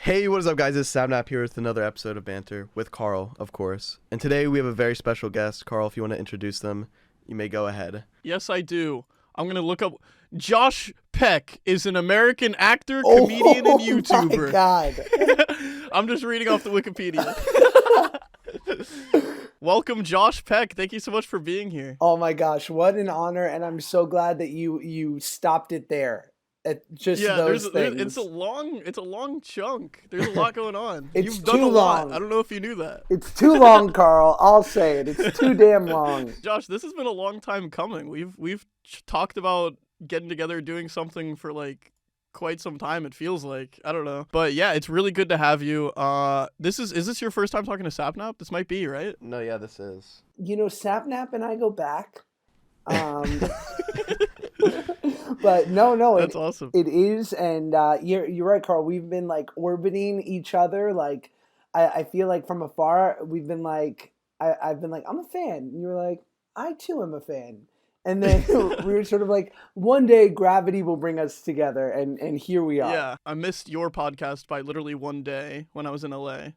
Hey, what is up, guys? It's Sapnap here with another episode of Banter with Karl, of course. And today we have a very special guest. Karl, if you want to introduce them, you may go ahead. Yes, I do. I'm going to look up. Josh Peck is an American actor, comedian, and YouTuber. Oh my God. I'm just reading off the Wikipedia. Welcome, Josh Peck. Thank you so much for being here. Oh my gosh, what an honor, and I'm so glad that you stopped it there. At just those things. It's a long chunk. There's a lot going on. It's You've done too a lot. long. I don't know if you knew that. It's too long, Karl. I'll say it. It's too damn long. Josh, this has been a long time coming. We've talked about getting together, doing something for like quite some time. It feels like, I don't know, but yeah, it's really good to have you. Is this your first time talking to Sapnap? This might be, right? No, yeah, this is. You know, Sapnap and I go back. But no, That's awesome. It is, and you're right, Karl. We've been like orbiting each other. Like I feel like from afar, we've been like I've been like, I'm a fan, and you're like, I too am a fan. And then we were sort of like, one day gravity will bring us together, and here we are. Yeah, I missed your podcast by literally one day when I was in LA,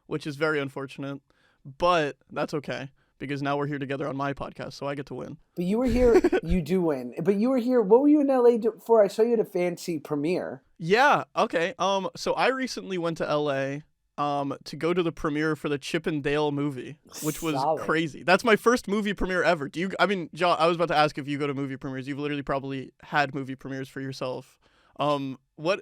which is very unfortunate, but that's okay because now we're here together on my podcast, so I get to win. But you were here, you do win. But you were here, what were you in LA for? I saw you at a fancy premiere. Yeah, okay. So I recently went to LA to go to the premiere for the Chip and Dale movie, which was Solid. crazy. That's my first movie premiere ever. John, I was about to ask if you go to movie premieres. You've literally probably had movie premieres for yourself. What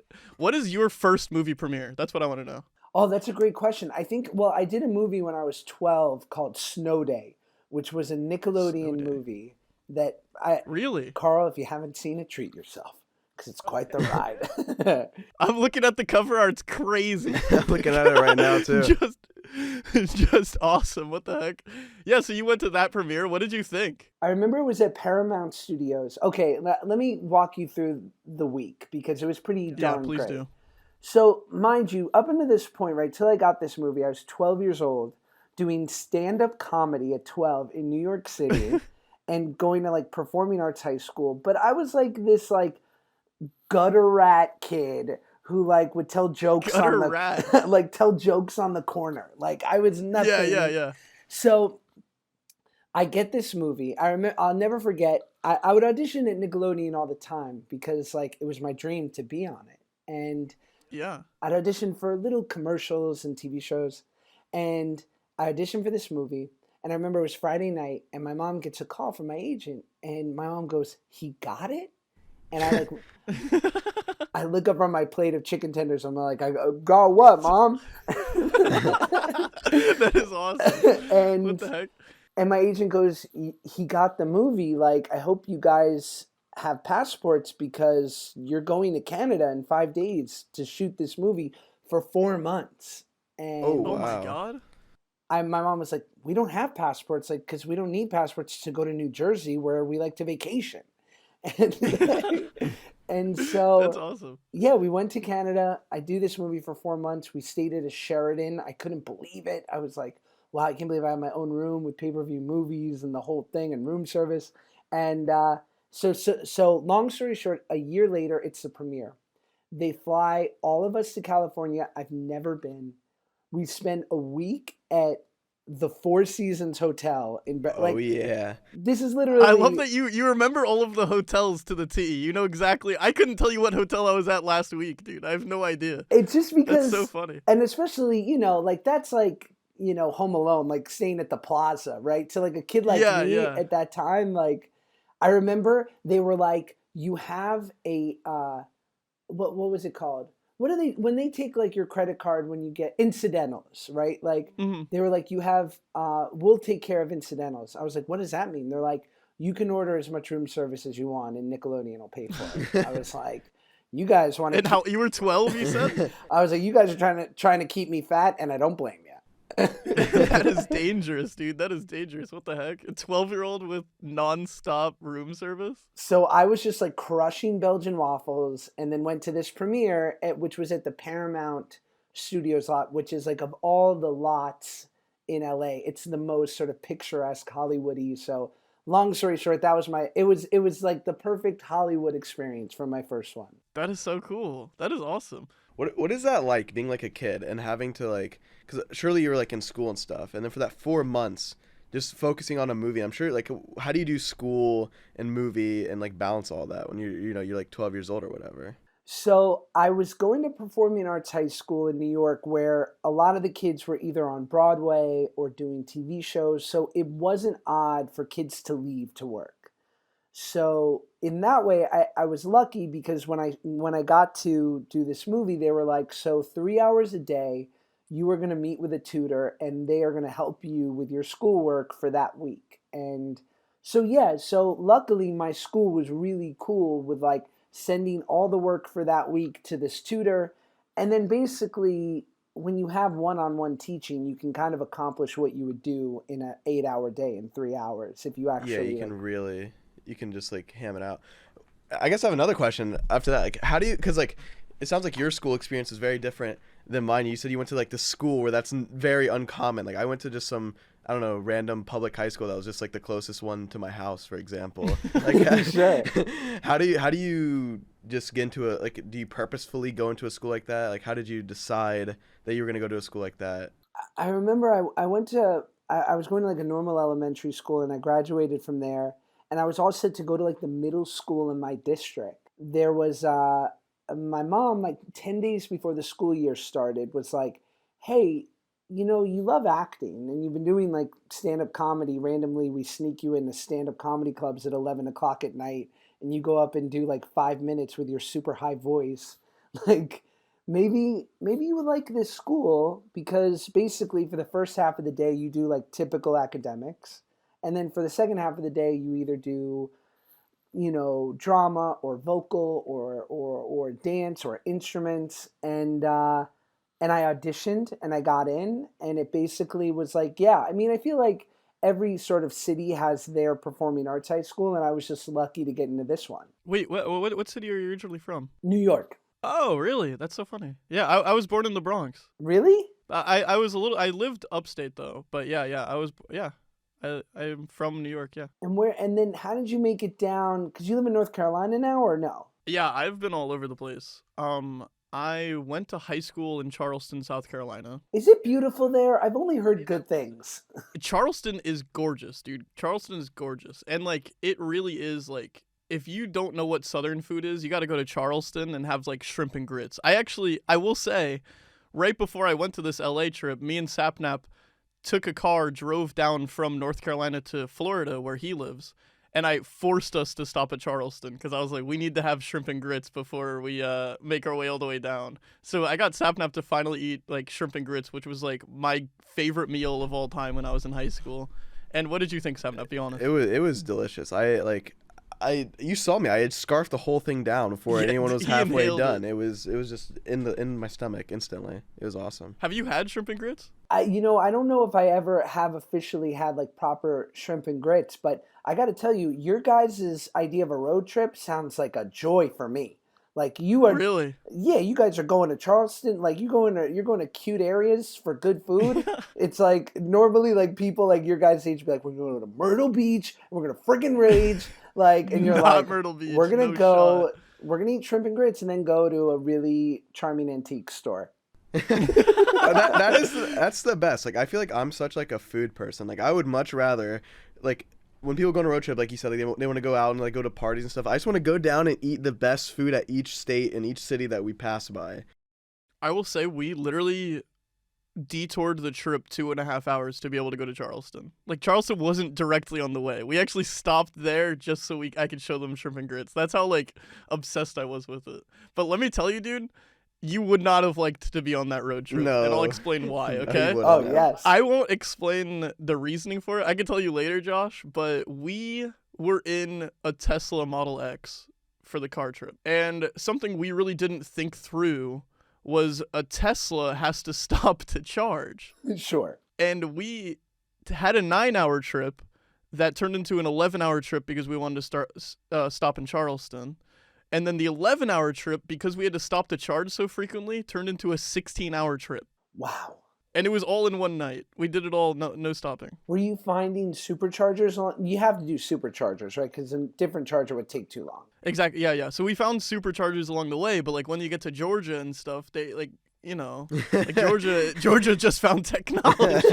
is your first movie premiere? That's what I want to know. Oh, that's a great question. I think, well, I did a movie when I was 12 called Snow Day, which was a Nickelodeon movie that Really? Karl, if you haven't seen it, treat yourself, because it's quite the ride. I'm looking at the cover art. It's crazy. I'm looking at it right now, too. Just awesome. What the heck? Yeah, so you went to that premiere. What did you think? I remember it was at Paramount Studios. Okay, let me walk you through the week, because it was pretty darn please great. do. So, mind you, up until this point, right, till I got this movie, I was 12 years old, doing stand-up comedy at 12 in New York City, and going to, like, performing arts high school. But I was, like, this, like, gutter rat kid who, like, would tell jokes tell jokes on the corner. Like, I was nothing. Yeah. So, I get this movie. I'll never forget. I would audition at Nickelodeon all the time because, like, it was my dream to be on it. And Yeah. I'd audition for little commercials and TV shows, and I auditioned for this movie, and I remember it was Friday night, and my mom gets a call from my agent, and my mom goes, "He got it?" And I look up on my plate of chicken tenders, I'm like, I go, "Got what, Mom?" That is awesome. And what the heck? And my agent goes, "He got the movie, like, I hope you guys have passports because you're going to Canada in 5 days to shoot this movie for 4 months." And Oh my God. my mom was like, "We don't have passports, like, because we don't need passports to go to New Jersey where we like to vacation." And so That's awesome. yeah, we went to Canada. I do this movie for 4 months. We stayed at a Sheraton. I couldn't believe it. I was like, wow, I can't believe I have my own room with pay-per-view movies and the whole thing and room service. And So long story short, a year later, it's the premiere. They fly all of us to California. I've never been. We spend a week at the Four Seasons Hotel in Oh, yeah. This is literally. I love that you remember all of the hotels to the T. You know exactly. I couldn't tell you what hotel I was at last week, dude. I have no idea. It's just because. That's so funny. And especially, like, that's like, Home Alone, like staying at the Plaza, right? So like a kid like me at that time, like, I remember they were like, you have a, what was it called? What are they, when they take like your credit card when you get incidentals, right? Like they were like, you have, we'll take care of incidentals. I was like, what does that mean? They're like, you can order as much room service as you want and Nickelodeon will pay for it. I was like, you guys want to. And how you were 12, you said? I was like, you guys are trying to keep me fat, and I don't blame you. That is dangerous, dude. That is dangerous. What the heck? A 12-year-old with nonstop room service? So I was just like crushing Belgian waffles, and then went to this premiere, which was at the Paramount Studios lot, which is like of all the lots in LA, it's the most sort of picturesque Hollywoody. So long story short, that was it was like the perfect Hollywood experience for my first one. That is so cool. That is awesome. What is that like being like a kid and having to like, because surely you were like in school and stuff, and then for that 4 months just focusing on a movie. I'm sure like, how do you do school and movie and like balance all that when you're like 12 years old or whatever? So I was going to performing arts high school in New York where a lot of the kids were either on Broadway or doing TV shows. So it wasn't odd for kids to leave to work. So in that way, I was lucky because when I got to do this movie, they were like, so 3 hours a day, you are going to meet with a tutor and they are going to help you with your schoolwork for that week. And so yeah, so luckily my school was really cool with like sending all the work for that week to this tutor. And then basically when you have one-on-one teaching, you can kind of accomplish what you would do in an 8-hour day in 3 hours if you Yeah, actually you can like, really, you can just like ham it out. I guess I have another question after that. Like, how do you? Because like, it sounds like your school experience is very different than mine. You said you went to like the school where that's very uncommon. Like, I went to just some, I don't know, random public high school that was just like the closest one to my house, for example. Like, Sure. how do you just get into a, like? Do you purposefully go into a school like that? Like, how did you decide that you were gonna go to a school like that? I remember I went to I was going to like a normal elementary school and I graduated from there and I was all set to go to like the middle school in my district. There was my mom like 10 days before the school year started was like, "Hey, you love acting and you've been doing like stand-up comedy. Randomly we sneak you into stand-up comedy clubs at 11 o'clock at night and you go up and do like 5 minutes with your super high voice. Like maybe you would like this school because basically for the first half of the day you do like typical academics and then for the second half of the day you either do drama or vocal or dance or instruments and I auditioned and I got in and it basically was like, yeah, I mean I feel like every sort of city has their performing arts high school and I was just lucky to get into this one. Wait, what city are you originally from? New York. Oh, really? That's so funny. Yeah, I was born in the Bronx. Really? I was a little. I lived upstate though, but yeah. I'm from New York. Yeah. And then how did you make it down? Because you live in North Carolina now, or no? Yeah, I've been all over the place. I went to high school in Charleston, South Carolina. Is it beautiful there? I've only heard good things. Charleston is gorgeous, dude. Charleston is gorgeous. And like it really is like if you don't know what southern food is, you got to go to Charleston and have like shrimp and grits. I will say right before I went to this LA trip, me and Sapnap took a car, drove down from North Carolina to Florida where he lives. And I forced us to stop at Charleston because I was like, we need to have shrimp and grits before we make our way all the way down. So I got Sapnap to finally eat like shrimp and grits, which was like my favorite meal of all time when I was in high school. And what did you think, Sapnap? Be honest. It was delicious. You saw me. I had scarfed the whole thing down before anyone was halfway done. It was just in my stomach instantly. It was awesome. Have you had shrimp and grits? I don't know if I ever have officially had like proper shrimp and grits, but I got to tell you, your guys' idea of a road trip sounds like a joy for me. Like you are really, yeah. You guys are going to Charleston. Like you're going to cute areas for good food. It's like normally like people like your guys' age be like, we're going to Myrtle Beach. And we're gonna freaking rage. Like and you're Not like, Myrtle Beach, we're gonna no go. shot. We're gonna eat shrimp and grits and then go to a really charming antique store. That's the best. Like I feel like I'm such like a food person. Like I would much rather like when people go on a road trip, like you said, like they want to go out and like go to parties and stuff. I just want to go down and eat the best food at each state and each city that we pass by. I will say we literally detoured the trip 2.5 hours to be able to go to Charleston. Like Charleston wasn't directly on the way. We actually stopped there just so I could show them shrimp and grits. That's how like obsessed I was with it. But let me tell you, dude, you would not have liked to be on that road trip. No. And I'll explain why, okay? Oh, yes. I won't explain the reasoning for it. I can tell you later, Josh, but we were in a Tesla Model X for the car trip. And something we really didn't think through was a Tesla has to stop to charge. Sure. And we had a 9-hour trip that turned into an 11-hour trip because we wanted to stop in Charleston. And then the 11-hour trip, because we had to stop to charge so frequently, turned into a 16-hour trip. Wow. And it was all in one night. We did it all, no stopping. Were you finding superchargers on? You have to do superchargers, right? Because a different charger would take too long. Exactly. Yeah. So we found superchargers along the way, but like when you get to Georgia and stuff, they like, you know, like Georgia just found technology.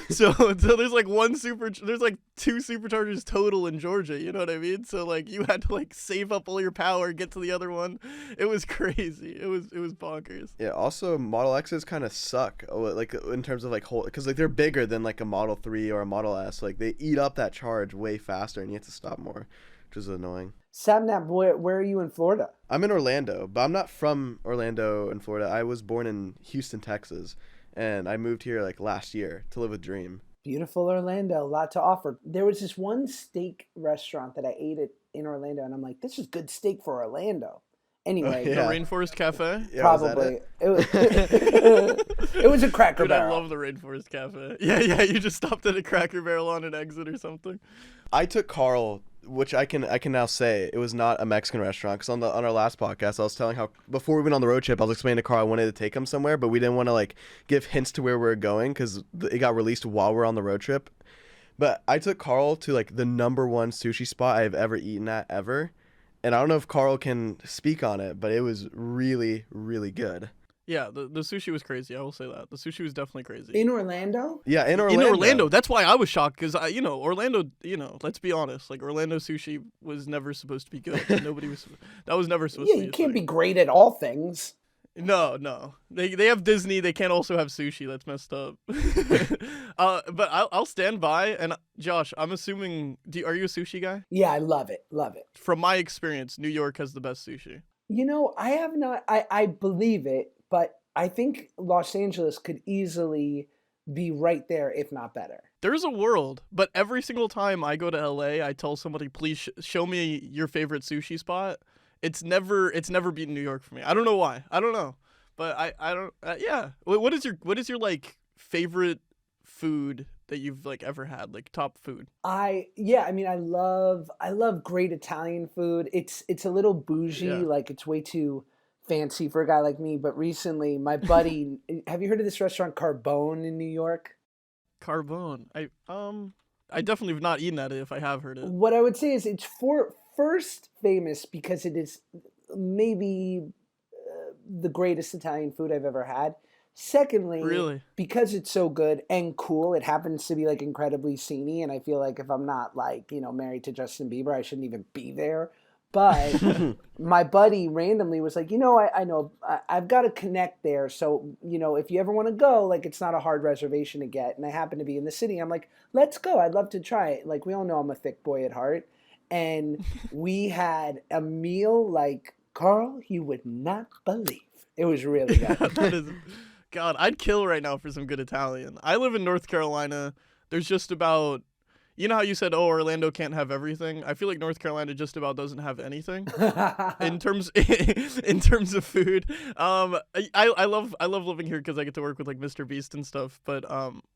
so there's like there's like 2 superchargers total in Georgia. You know what I mean? So like you had to like save up all your power, get to the other one. It was crazy. It was bonkers. Yeah. Also, Model X's kind of suck, like in terms of like because like they're bigger than like a Model 3 or a Model S. Like they eat up that charge way faster, and you have to stop more, which is annoying. Sapnap, where are you in Florida? I'm in Orlando, but I'm not from Orlando in Florida. I was born in Houston, Texas, and I moved here like last year to live with Dream. Beautiful Orlando, a lot to offer. There was this one steak restaurant that I ate at in Orlando, and I'm like, this is good steak for Orlando. Anyway, The Rainforest Cafe? Yeah, probably. It was a Cracker Barrel. I love the Rainforest Cafe. Yeah, you just stopped at a Cracker Barrel on an exit or something. I took Carl, which I can now say it was not a Mexican restaurant, because on our last podcast I was telling how before we went on the road trip I was explaining to Carl I wanted to take him somewhere, but we didn't want to like give hints to where we were going because it got released while we're on the road trip. But I took Carl to like the #1 sushi spot I've ever eaten at ever, and I don't know if Carl can speak on it, but it was really, really good. Yeah, the sushi was crazy. I will say that. The sushi was definitely crazy. In Orlando? Yeah, in Orlando. That's why I was shocked, because, Orlando, let's be honest. Like, Orlando sushi was never supposed to be good. That was never supposed to be. Yeah, you can't be great at all things. No. They have Disney. They can't also have sushi. That's messed up. But I'll stand by. And Josh, I'm assuming, are you a sushi guy? Yeah, I love it. Love it. From my experience, New York has the best sushi. You know, I have not. I believe it, but I think Los Angeles could easily be right there, if not better. There's a world, but every single time I go to LA, I tell somebody, please show me your favorite sushi spot. It's never beaten New York for me. I don't know why. I don't know, but I don't. Yeah. What is your like favorite food that you've like ever had, like top food? I love great Italian food. It's a little bougie, like it's way too fancy for a guy like me. But recently, my buddy, have you heard of this restaurant Carbone in New York? Carbone. I definitely have not eaten at it. If I have heard it, what I would say is it's first famous because it is maybe the greatest Italian food I've ever had. Secondly, really? Because it's so good and cool, it happens to be like incredibly sceney, and I feel like if I'm not like, married to Justin Bieber, I shouldn't even be there. But my buddy randomly was like, I know I've got to connect there. So, if you ever want to go, like it's not a hard reservation to get. And I happen to be in the city. I'm like, let's go. I'd love to try it. Like, we all know I'm a thick boy at heart. And we had a meal like, Carl, you would not believe. It was really good. God, I'd kill right now for some good Italian. I live in North Carolina. There's just about, you know how you said, Orlando can't have everything? I feel like North Carolina just about doesn't have anything in terms of food. I love living here because I get to work with like Mr. Beast and stuff. But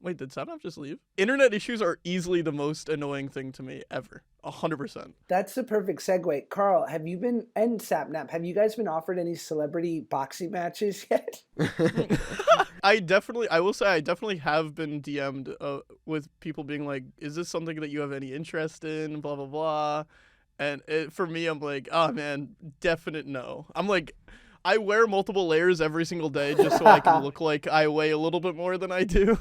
wait, did Sapnap just leave? Internet issues are easily the most annoying thing to me ever. 100%. That's the perfect segue. Carl, and Sapnap, have you guys been offered any celebrity boxing matches yet? I will say I definitely have been DM'd with people being like, is this something that you have any interest in, blah, blah, blah. And for me, I'm like, oh, man, definite no. I'm like, I wear multiple layers every single day just so I can look like I weigh a little bit more than I do.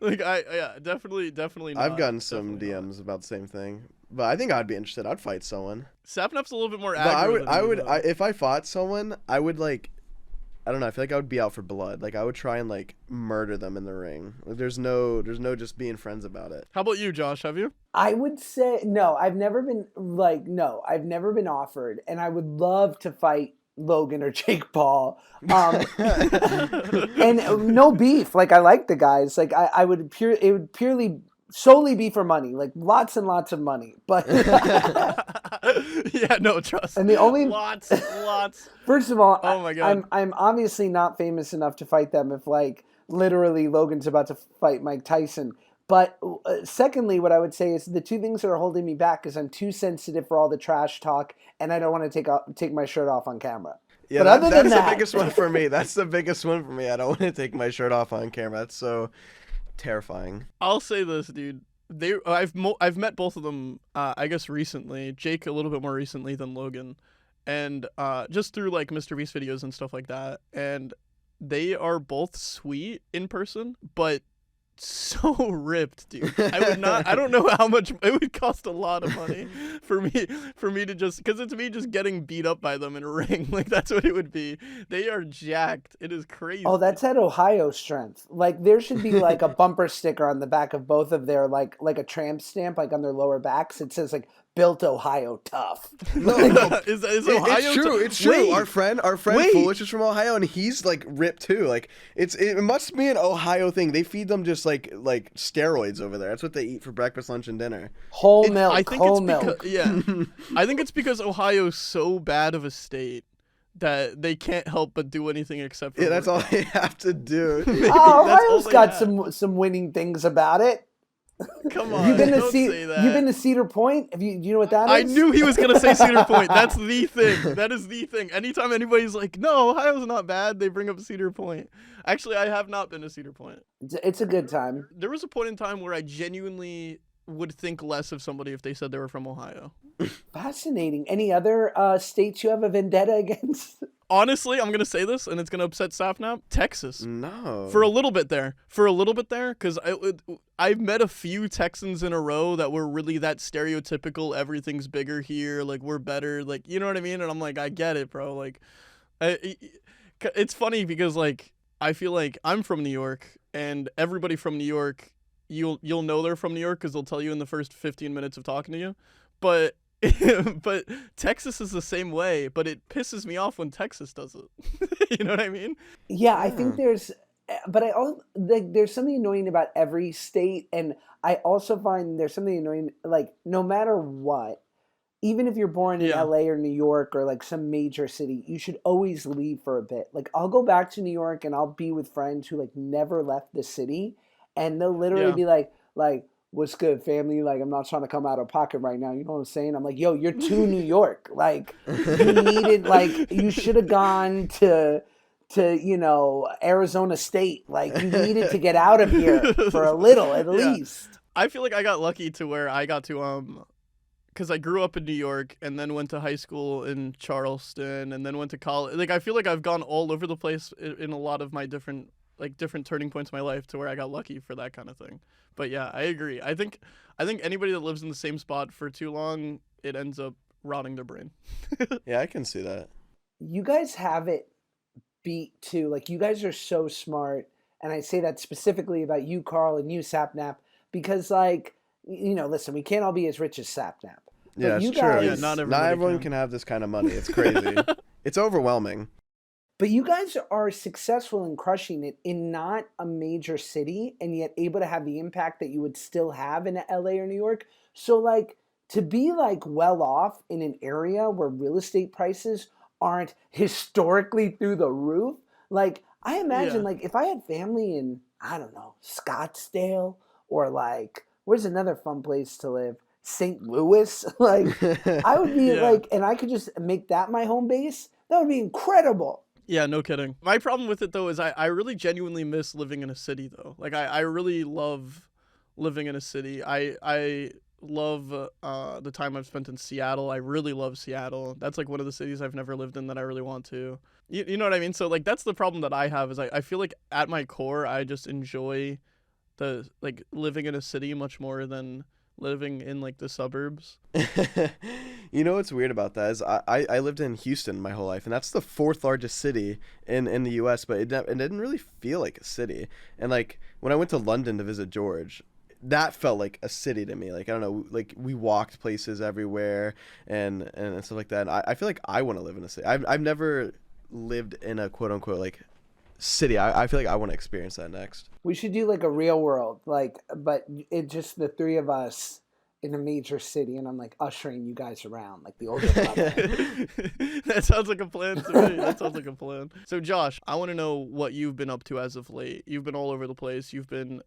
Like, definitely not. I've gotten some DMs about the same thing, but I think I'd be interested. I'd fight someone. Sapnap's a little bit more aggro. But if I fought someone, I would like, I don't know. I feel like I would be out for blood. Like I would try and like murder them in the ring. Like, there's no just being friends about it. How about you, Josh? Have you? I would say no. I've never been offered, and I would love to fight Logan or Jake Paul. And no beef. Like I like the guys. Like it would purely solely be for money. Like lots and lots of money. But yeah, no, trust. And the only lots. First of all, oh my God. I'm obviously not famous enough to fight them if like literally Logan's about to fight Mike Tyson. But secondly, what I would say is the two things that are holding me back is I'm too sensitive for all the trash talk, and I don't want to take my shirt off on camera. Yeah, but other than that's that, the biggest one for me. That's the biggest one for me. I don't want to take my shirt off on camera. That's so terrifying. I'll say this, dude. I've met both of them. I guess recently. Jake a little bit more recently than Logan, and just through like Mr. Beast videos and stuff like that. And they are both sweet in person, but so ripped, dude. I don't know how much it would cost. A lot of money for me to just, because it's me just getting beat up by them in a ring. Like, that's what it would be. They are jacked. It is crazy. Oh, that's that Ohio strength. Like, there should be like a bumper sticker on the back of both of their, like a tramp stamp, like on their lower backs. It says like "Built Ohio Tough." No, is Ohio it's true. It's true. Wait, our friend Foolish is from Ohio, and he's like ripped too. Like, it must be an Ohio thing. They feed them just like steroids over there. That's what they eat for breakfast, lunch, and dinner. Whole milk. I think whole it's milk. Because, yeah, I think it's because Ohio's so bad of a state that they can't help but do anything except for that's all they have to do. Ohio's got some winning things about it. Come on, You've been say that. You've been to Cedar Point? Do you know what that is? I knew he was gonna say Cedar Point. That's the thing. That is the thing. Anytime anybody's like, "No, Ohio's not bad," they bring up Cedar Point. Actually, I have not been to Cedar Point. It's a good time. There was a point in time where I genuinely would think less of somebody if they said they were from Ohio. Fascinating. Any other states you have a vendetta against? Honestly, I'm going to say this, and it's going to upset Sapnap. Texas. No. For a little bit there, because I've met a few Texans in a row that were really that stereotypical, everything's bigger here, like, we're better, like, you know what I mean? And I'm like, I get it, bro. Like, it's funny because, like, I feel like I'm from New York, and everybody from New York, you'll know they're from New York because they'll tell you in the first 15 minutes of talking to you. But Texas is the same way, but it pisses me off when Texas does it. You know what I mean? Yeah, I think there's something annoying about every state, and I also find there's something annoying, like, no matter what, even if you're born in LA or New York or like some major city, you should always leave for a bit. Like, I'll go back to New York and I'll be with friends who like never left the city, and they'll literally be like, "What's good, family? Like, I'm not trying to come out of pocket right now." You know what I'm saying? I'm like, "Yo, you're to New York. Like, you needed, like, you should have gone to Arizona State. Like, you needed to get out of here for a little, at least." I feel like I got lucky to where I got to because I grew up in New York and then went to high school in Charleston and then went to college. Like, I feel like I've gone all over the place in a lot of my different turning points in my life to where I got lucky for that kind of thing. But yeah, I agree. I think anybody that lives in the same spot for too long, it ends up rotting their brain. Yeah, I can see that. You guys have it beat too. Like, you guys are so smart, and I say that specifically about you, Karl, and you, Sapnap, because, like, listen, we can't all be as rich as Sapnap. Yeah, it's true. Yeah, not everyone can have this kind of money. It's crazy. It's overwhelming. But you guys are successful in crushing it in not a major city, and yet able to have the impact that you would still have in LA or New York. So, like, to be, like, well off in an area where real estate prices aren't historically through the roof, like, I imagine, like, if I had family in, I don't know, Scottsdale, or, like, where's another fun place to live? St. Louis? Like, I would be like, and I could just make that my home base. That would be incredible. Yeah, no kidding. My problem with it, though, is I really genuinely miss living in a city, though. Like, I really love living in a city. I love the time I've spent in Seattle. I really love Seattle. That's, like, one of the cities I've never lived in that I really want to. You know what I mean? So, like, that's the problem that I have is I feel like at my core, I just enjoy living in a city much more than living in, like, the suburbs. You know what's weird about that is I lived in Houston my whole life, and that's the fourth largest city in the U.S., but it didn't really feel like a city. And, like, when I went to London to visit George, that felt like a city to me. Like, I don't know, like, we walked places everywhere and stuff like that. And I feel like I want to live in a city. I've never lived in a quote-unquote, like, city. I feel like I want to experience that next. We should do, like, a real world, like, but it just the three of us in a major city, and I'm, like, ushering you guys around, like the older brother. That sounds like a plan to me. That sounds like a plan. So, Josh, I want to know what you've been up to as of late. You've been all over the place. You've been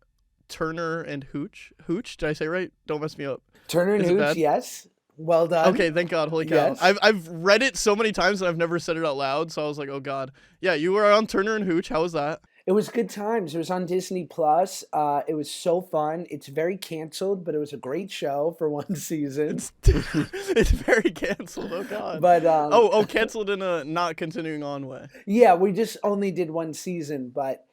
Turner and Hooch. Hooch, did I say right? Don't mess me up. Turner and Is it Hooch, bad? yes. Well done. Okay, thank God. Holy cow. Yes. I've read it so many times and I've never said it out loud, so I was like, oh God. Yeah, you were on Turner and Hooch. How was that? It was good times. It was on Disney Plus. It was so fun. It's very canceled, but it was a great show for one season. It's very canceled. Oh God. But canceled in a not continuing on way. Yeah, we just only did one season, but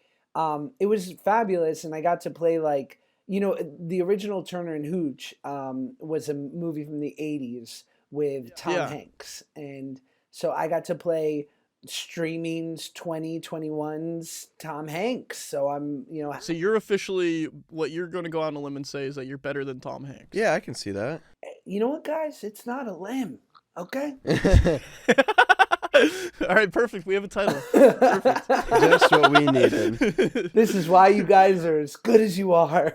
it was fabulous, and I got to play like the original Turner and Hooch was a movie from the '80s with Tom Hanks, and so I got to play streaming's 2021's Tom Hanks. So I'm So you're officially, what you're going to go on a limb and say is that you're better than Tom Hanks. Yeah, I can see that. You know what, guys? It's not a limb, okay? All right, perfect. We have a title. Perfect. Just what we needed. This is why you guys are as good as you are.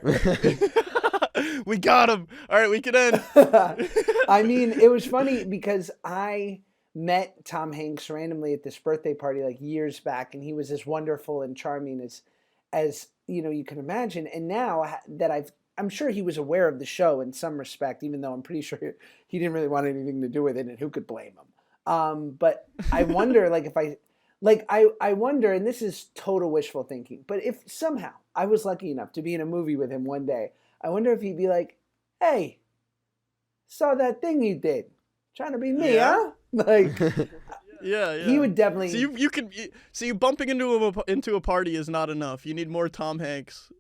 We got him. All right, we can end. I mean, it was funny because I met Tom Hanks randomly at this birthday party like years back, and he was as wonderful and charming as you can imagine. And now that I'm sure he was aware of the show in some respect, even though I'm pretty sure he didn't really want anything to do with it, and who could blame him? But I wonder, I wonder, and this is total wishful thinking, but if somehow I was lucky enough to be in a movie with him one day, I wonder if he'd be like, "Hey, saw that thing you did, trying to be me, huh?" Like, yeah. He would definitely. So you bumping into a party is not enough. You need more Tom Hanks.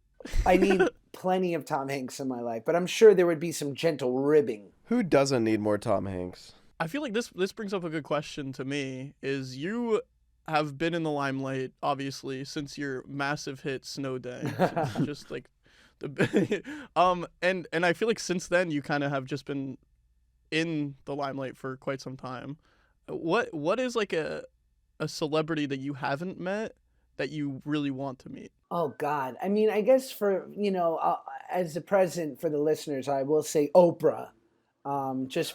I need plenty of Tom Hanks in my life, but I'm sure there would be some gentle ribbing. Who doesn't need more Tom Hanks? I feel like this brings up a good question to me. Is you have been in the limelight, obviously, since your massive hit Snow Day. Just like the and I feel like since then you kind of have just been in the limelight for quite some time. What is like a celebrity that you haven't met that you really want to meet? Oh God. I mean, I guess for, as a present for the listeners, I will say Oprah. Because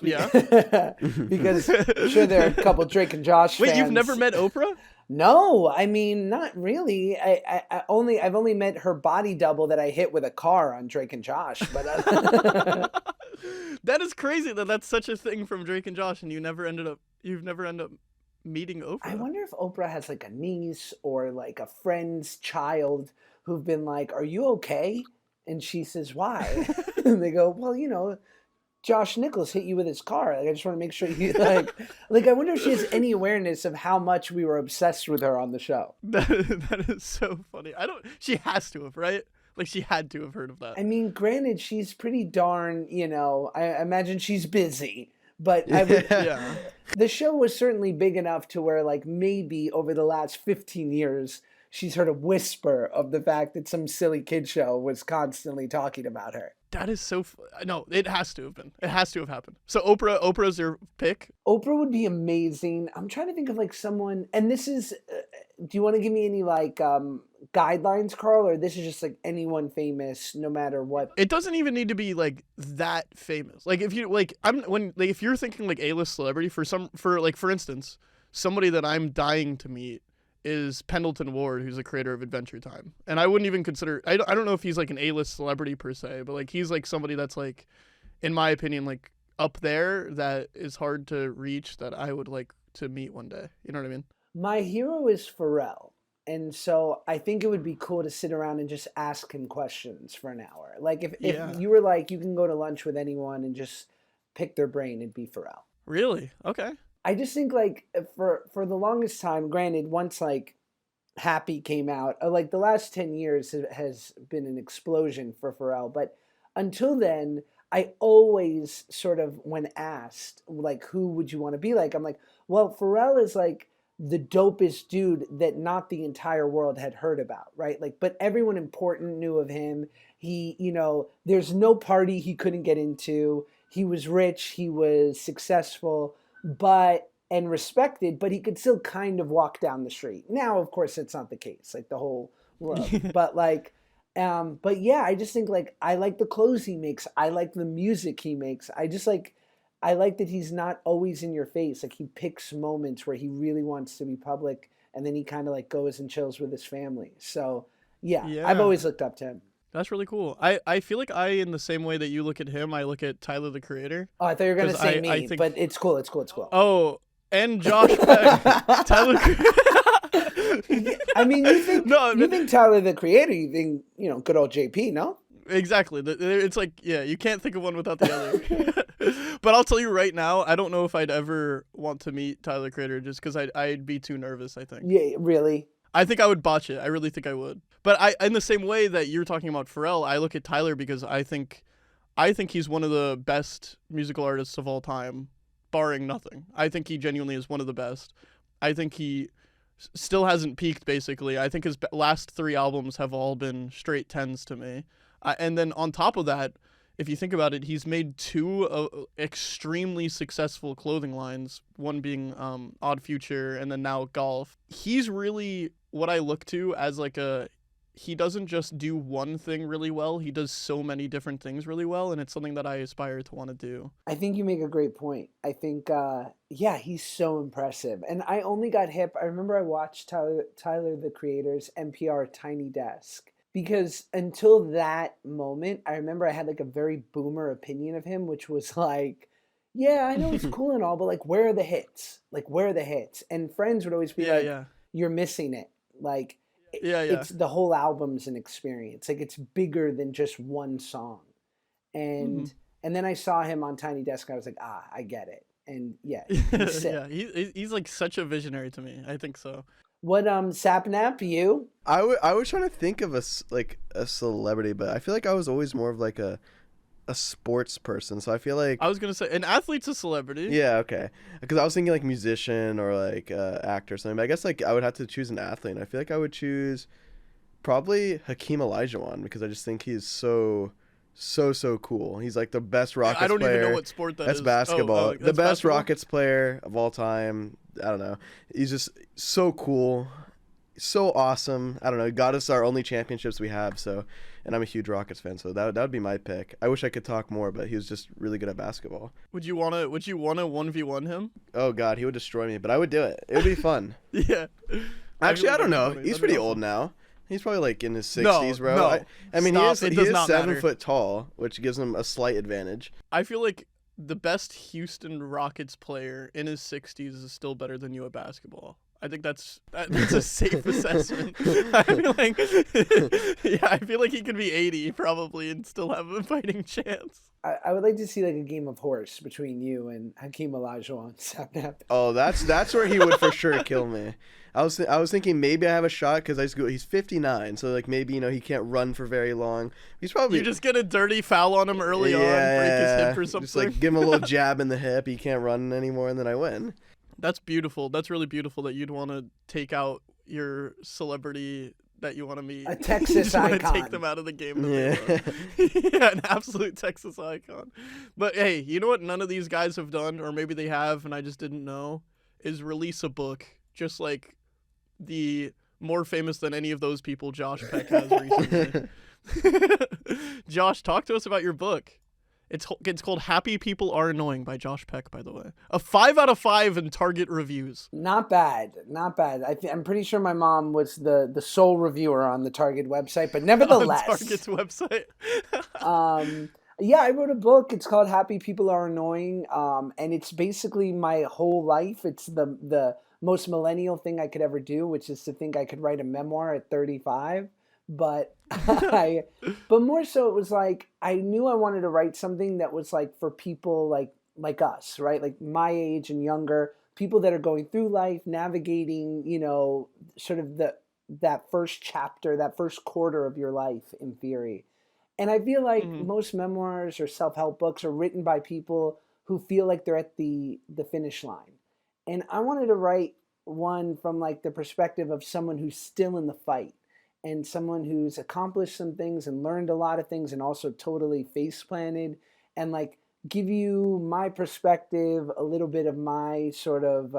I'm sure there are a couple Drake and Josh fans. Wait, you've never met Oprah? No, I mean, not really. I've only met her body double that I hit with a car on Drake and Josh. But that is crazy that that's such a thing from Drake and Josh, and you've never ended up meeting Oprah. I wonder if Oprah has like a niece or like a friend's child who've been like, "Are you okay?" And she says, "Why?" And they go, "Well, Josh Nichols hit you with his car. Like, I just want to make sure you like I wonder if she has any awareness of how much we were obsessed with her on the show." That is so funny. She has to have, right? Like, she had to have heard of that. I mean, granted, she's pretty darn, I imagine she's busy, but the show was certainly big enough to where like maybe over the last 15 years, she's heard a whisper of the fact that some silly kid show was constantly talking about her. That is so... No, it has to have been. It has to have happened. So Oprah's your pick? Oprah would be amazing. I'm trying to think of like someone... And this is... do you want to give me any like guidelines, Karl? Or this is just like anyone famous, no matter what? It doesn't even need to be like that famous. Like if you... Like if you're thinking like A-list celebrity, for instance, somebody that I'm dying to meet is Pendleton Ward, who's the creator of Adventure Time. And I wouldn't even consider... I don't know if he's like an A-list celebrity per se, but like he's like somebody that's like, in my opinion, like up there that is hard to reach that I would like to meet one day. You know what I mean? My hero is Pharrell. And so I think it would be cool to sit around and just ask him questions for an hour. Like if you were like, you can go to lunch with anyone and just pick their brain, it'd be Pharrell. Really? Okay. I just think like for the longest time, granted, once like Happy came out, like the last 10 years has been an explosion for Pharrell. But until then, I always sort of, when asked, like, who would you want to be like? I'm like, well, Pharrell is like the dopest dude that not the entire world had heard about, right? Like, but everyone important knew of him. He, there's no party he couldn't get into. He was rich. He was successful. And respected, but he could still kind of walk down the street. Now, of course, it's not the case, like the whole world. But yeah, I just think like I like the clothes he makes. I like the music he makes. I like that he's not always in your face. Like he picks moments where he really wants to be public, and then he kind of like goes and chills with his family. So yeah, I've always looked up to him. That's really cool. I feel like in the same way that you look at him, I look at Tyler the Creator. Oh, I thought you were gonna 'Cause say I me, think, but it's cool. It's cool. It's cool. oh, and Josh Peck. Tyler. I mean, you think Tyler the Creator? You think good old JP? No. Exactly. It's like, yeah, you can't think of one without the other. But I'll tell you right now, I don't know if I'd ever want to meet Tyler the Creator just because I'd be too nervous, I think. Yeah, really. I think I would botch it. I really think I would. But in the same way that you're talking about Pharrell, I look at Tyler because I think he's one of the best musical artists of all time, barring nothing. I think he genuinely is one of the best. I think he still hasn't peaked, basically. I think his last 3 albums have all been straight 10s to me. And then on top of that, if you think about it, he's made 2 extremely successful clothing lines, one being Odd Future and then now Golf. He's really what I look to as like he doesn't just do one thing really well, he does so many different things really well, and it's something that I aspire to want to do. I think you make a great point. I think, he's so impressive. And I only got hip, I remember I watched Tyler the Creator's NPR Tiny Desk. Because until that moment, I remember I had like a very boomer opinion of him, which was like, yeah, I know he's cool and all, but like, where are the hits? Like, where are the hits? And friends would always be you're missing it. Like, it's the whole album's an experience. Like, it's bigger than just one song. And then I saw him on Tiny Desk, and I was like, I get it. And yeah, he's sick. Yeah, he's like such a visionary to me. I think so. What Sapnap, you? I was trying to think of a celebrity, but I feel like I was always more of like a sports person. So I feel like I was gonna say an athlete's a celebrity. Yeah, okay. Because I was thinking like musician or like actor or something. But I guess like I would have to choose an athlete. And I feel like I would choose probably Hakeem Olajuwon because I just think he's so cool. He's like the best Rockets player. I don't even know what sport that is. That's basketball. That's the best basketball? Rockets player of all time. I don't know. He's just so cool. So awesome. I don't know. Got us our only championships we have. So, and I'm a huge Rockets fan. So that would be my pick. I wish I could talk more, but he was just really good at basketball. Would you wanna 1v1 him? Oh God, he would destroy me. But I would do it. It would be fun. Yeah. Actually, I don't know. He's pretty old now. He's probably like in his 60s, bro. No. I mean, he is 7 foot tall, which gives him a slight advantage. I feel like the best Houston Rockets player in his 60s is still better than you at basketball. I think that's a safe assessment. I feel like he could be 80 probably and still have a fighting chance. I would like to see like a game of horse between you and Hakeem Olajuwon. Sapnap. Oh, that's where he would for sure kill me. I was thinking maybe I have a shot because he's 59, so like maybe he can't run for very long. He's probably you just get a dirty foul on him early on, break his hip or something. Just like give him a little jab in the hip. He can't run anymore, and then I win. That's beautiful. That's really beautiful that you'd want to take out your celebrity that you want to meet. A Texas icon. Take them out of the game. Yeah, an absolute Texas icon. But hey, you know what none of these guys have done, or maybe they have and I just didn't know, is release a book just like the more famous than any of those people Josh Peck has recently. Josh, talk to us about your book. It's called Happy People Are Annoying by Josh Peck, by the way. A 5 out of 5 in Target reviews. Not bad. I'm pretty sure my mom was the sole reviewer on the Target website, but nevertheless. On Target's website. Yeah, I wrote a book. It's called Happy People Are Annoying, and it's basically my whole life. It's the most millennial thing I could ever do, which is to think I could write a memoir at 35. But but more so it was like I knew I wanted to write something that was like for people like us, right? Like my age and younger, people that are going through life, navigating, sort of that first chapter, that first quarter of your life in theory. And I feel like most memoirs or self-help books are written by people who feel like they're at the finish line. And I wanted to write one from like the perspective of someone who's still in the fight. And someone who's accomplished some things and learned a lot of things and also totally face planted and like give you my perspective, a little bit of my sort of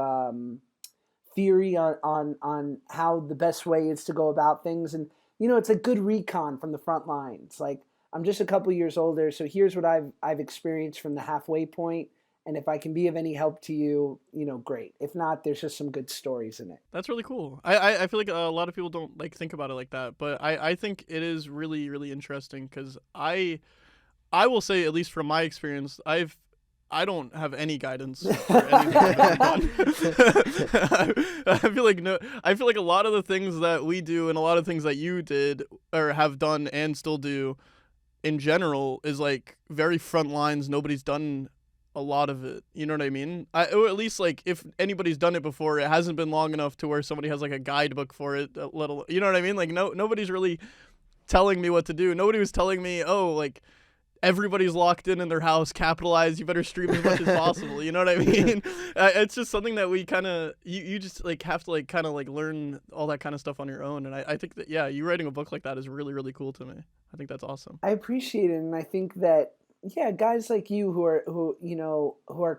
theory on how the best way is to go about things. And, it's a good recon from the front lines. Like I'm just a couple years older. So here's what I've experienced from the halfway point. And if I can be of any help to you, great. If not, there's just some good stories in it. That's really cool. I feel like a lot of people don't like think about it like that, but I think it is really, really interesting because I will say, at least from my experience, I don't have any guidance for anything I've ever done. I feel like a lot of the things that we do and a lot of things that you did or have done and still do in general is like very front lines. Nobody's done a lot of it. You know what I mean? Or at least like if anybody's done it before, it hasn't been long enough to where somebody has like a guidebook for it. You know what I mean? Like nobody's really telling me what to do. Nobody was telling me, oh, like, everybody's locked in their house, capitalize, you better stream as much as possible. You know what I mean? It's just something that we kind of, you just like have to like kind of like learn all that kind of stuff on your own. And I think that, yeah, you writing a book like that is really, really cool to me. I think that's awesome. I appreciate it. And I think that, yeah, guys like you who are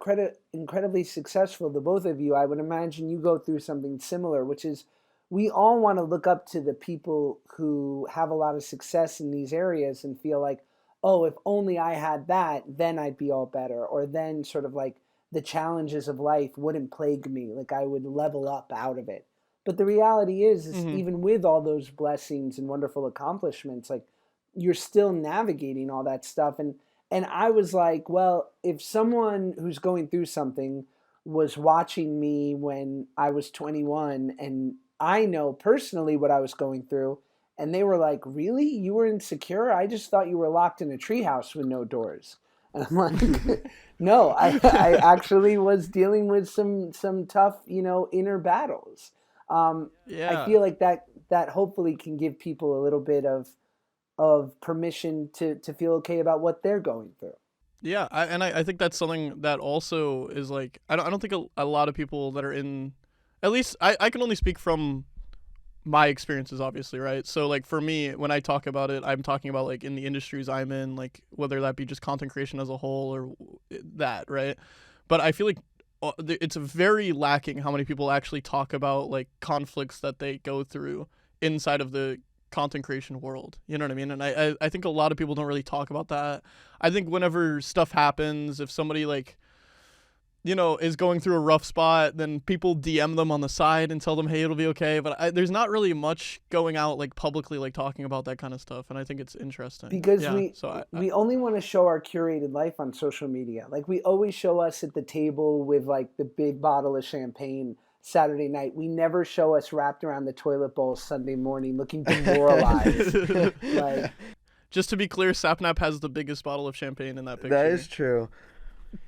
incredibly successful, the both of you, I would imagine you go through something similar, which is we all want to look up to the people who have a lot of success in these areas and feel like, oh, if only I had that, then I'd be all better. Or then sort of like the challenges of life wouldn't plague me. Like I would level up out of it. But the reality is even with all those blessings and wonderful accomplishments, like you're still navigating all that stuff. And I was like, well, if someone who's going through something was watching me when I was 21 and I know personally what I was going through, and they were like, really? You were insecure? I just thought you were locked in a treehouse with no doors. And I'm like, no, I actually was dealing with some tough, inner battles. I feel like that hopefully can give people a little bit of permission to feel okay about what they're going through. Yeah, I think that's something that also is like, I don't think a lot of people that are in, at least I can only speak from my experiences, obviously, right? So like for me, when I talk about it, I'm talking about like in the industries I'm in, like whether that be just content creation as a whole or that, right? But I feel like it's very lacking how many people actually talk about like conflicts that they go through inside of the content creation world. You know what I mean? And I think a lot of people don't really talk about that. I think whenever stuff happens, if somebody like, is going through a rough spot, then people DM them on the side and tell them, hey, it'll be okay. But there's not really much going out like publicly, like talking about that kind of stuff. And I think it's interesting. Because we only want to show our curated life on social media. Like we always show us at the table with like the big bottle of champagne Saturday night. We never show us wrapped around the toilet bowl Sunday morning looking demoralized. Like, just to be clear, Sapnap has the biggest bottle of champagne in that picture. That is true.